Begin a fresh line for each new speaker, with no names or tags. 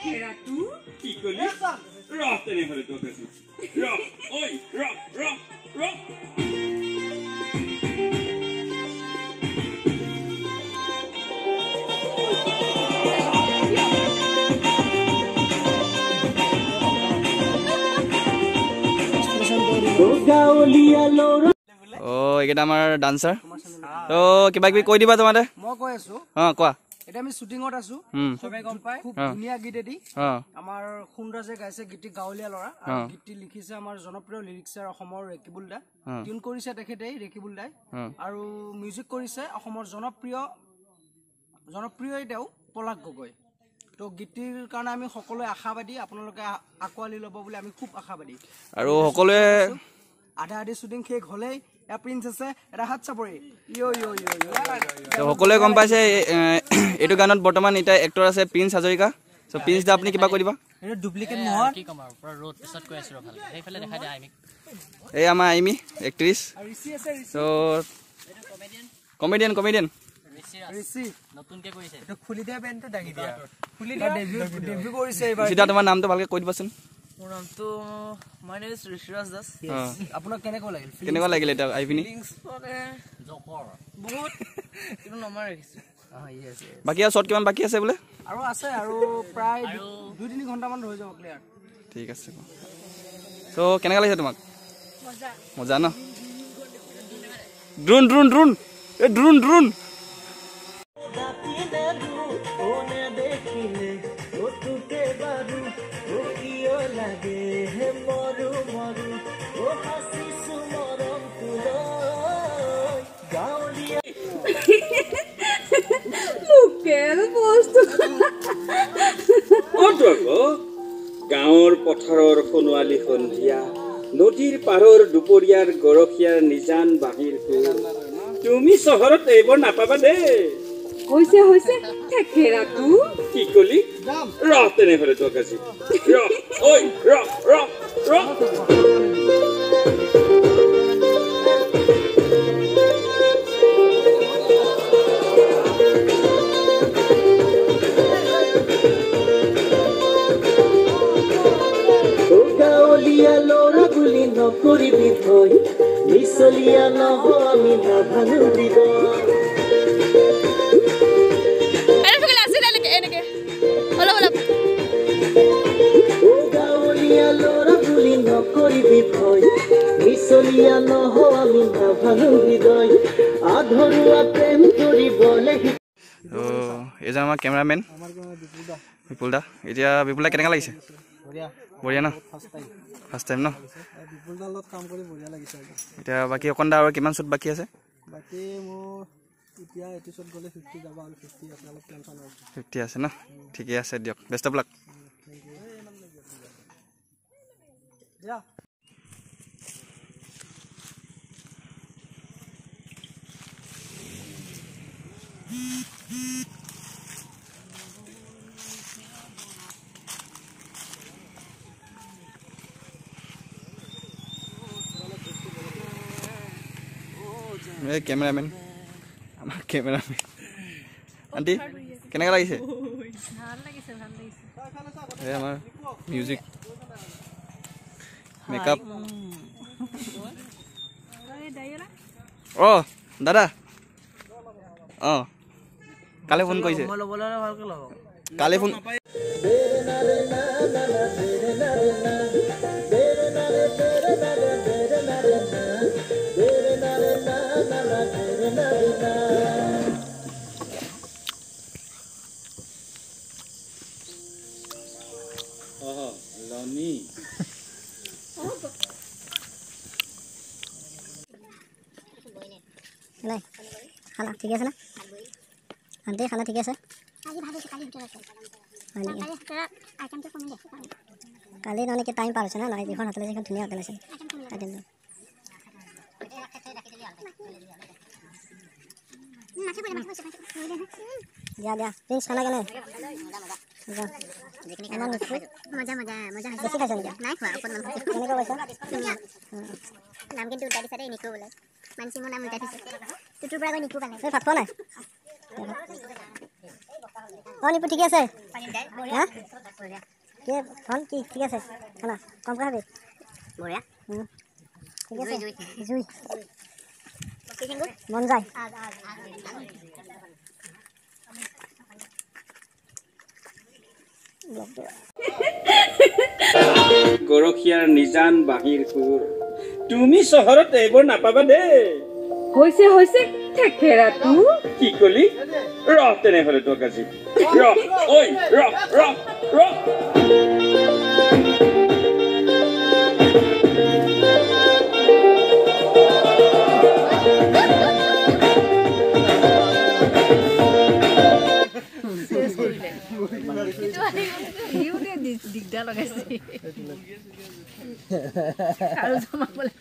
খেৰাটো
কি কলি ৰ তেনেহলে তোক আছে ৰ ঐ ৰ ৰ ৰ
এইকেইটা আমাৰ ডান্সাৰ তো কিবা কিবি কৈ দিবা তোমাৰে
মই কৈ আছো
কোৱা
এটা আমি শুটিংত আছো সবে গম পায় খুব ধুনীয়া গীত এটি আমাৰ সুন্দৰজে গাইছে গীতটি গাঁৱলীয়া ল'ৰা আৰু গীতটি লিখিছে আমাৰ জনপ্ৰিয় লিৰিক্সাৰ অসমৰ ৰেকিবুল দা টিউন কৰিছে তেখেতে ৰেকিবুল দাই আৰু মিউজিক কৰিছে অসমৰ জনপ্ৰিয় তেওঁ পলাশ গগৈ তো গীতটিৰ কাৰণে আমি সকলোৱে আশাবাদী আপোনালোকে আকোৱালি ল'ব বুলি আমি খুব আশাবাদী আৰু সকলোৱে আধা আধি শুটিং শেষ হ'লেই প্ৰিন্স আছে এটা হাত চাপৰি
সকলোৱে গম পাইছে এইটো গানত বৰ্তমান এতিয়া এক্টৰ আছে প্ৰিন্স হাজৰিকা সো প্ৰিন্স দা আপুনি কিবা কৈ দিবা
এটা ডুপ্লিকেট নহয়
কি কম আৰু পুৰা ৰোড পিছত কৈ আছো ভালে সেইফালে দেখাই দিয়া আইমিক
এই আমাৰ আইমি এক্ট্ৰেছ সো কমেডিয়ান
ঋষি
নতুনকে কৰিছে
এটা খুলি দিয়া বেনটো দাগি দিয়া খুলি দিয়া ডেবিউ কৰিছে এবাৰ
সিধা তোমাৰ নামটো ভালকে কৈ দিবাচোন
মোৰ নামটো my name is Rishiraj Das আপোনাক কেনেকুৱা লাগিল
এটা আইপিনি
জকৰ
বহুত কিন্তু নমাৰ ৰাখিছো
বাকি আৰু শৰ্ট কিমান বাকি আছে বোলে
আৰু আছে আৰু প্ৰায় 2-3 ঘণ্টা মান হৈ যাব ক্লিয়াৰ
ঠিক আছে সো কেনেকুৱা লাগিছে তোমাক মজা ন ড্ৰোন এ ড্ৰোন
গাঁৱৰ পথাৰৰ সোণোৱালী সন্ধিয়া নদীৰ পাৰৰ দুপৰীয়াৰ গৰখীয়াৰ নিজান বাহিৰ তুমি চহৰত এইবোৰ নাপাবা দে
হৈছে খেৰাটো
কি কলি ৰ তেনেহলে তোক আছে ৰ ঐ ৰ ৰ ৰ
নকৰিবি ভয় নিচলিয়া নহ আমি নাভাঙো হৃদয় গাঁৱলীয়া ল'ৰা বুলি নকৰিবি ভয় নিচলিয়া নহ আমি নাভাঙো হৃদয় আধৰুৱা প্ৰেম কৰিবলৈ
এজন আমাৰ কেমেৰামেন বিপুল দা এতিয়া বিপুল দা কেনেকুৱা লাগিছে বঢ়িয়া ন ফাৰ্ষ্ট টাইম ন
বিপুল দাৰ লগত কাম কৰি বঢ়িয়া লাগিছে
এতিয়া বাকি অকণ দা আৰু কিমান শ্বুট বাকি আছে
বাকি মোৰ এতিয়া এপিসোড গলে 50 যাব আৰু 50 আছে অলপ টেনচন আছে
50 আছে ন ঠিকই আছে দিয়ক বেষ্ট অফ লাক
যা
कैमरामैन हमारा कैमरामैन आंटी केनेका লাগিছে ভাল লাগিছে এই আমাৰ মিউজিক মেকআপ ও দাদা কালে ফোন কৰিছে মই লবলে ভালকে লব কালে ফোন
লনি
নাই খানা ঠিক আছে না আন্টি খানা ঠিক আছে আজি ভাবিছো কালি ভিতৰত আছে কালি এটা আইটেমটো কমি আছে কালি মানে কি টাইম পাৰ হৈছে না নাই এখন হাতলে এখন ধুনীয়া হোটেল আছে আইটেমটো দিয়া প্রিন্স খানা কেনে মজা বেছি খাইছে নেকি নাই খোৱা অকণ নাম কেনেকুৱা পাইছা নাম কিন্তু উঠাই দিছা দেই নিকো বোলে মানসি মোৰ নাম উঠাই দিছে তুতুৰ পৰা গৈ নিকো পালে ভাত খোৱা নাই অঁ নিপু ঠিকে আছে হা কি ফোন কি ঠিক আছে খানা কমকৈ খাবি বঢ়িয়া ঠিক আছে জুই মন যায়
গৰখীয়াৰ নিজান বাঁহীৰ সুৰ তুমি চহৰত এইবোৰ নাপাবা দেই
হৈছে থেকেৰাটো
কি কলি ৰহ তেনেহ'লে তোক আজি ৰহ ঐ ৰহ ৰহ ৰহ
দিগদাৰ লগাইছে আৰু জমাবলৈ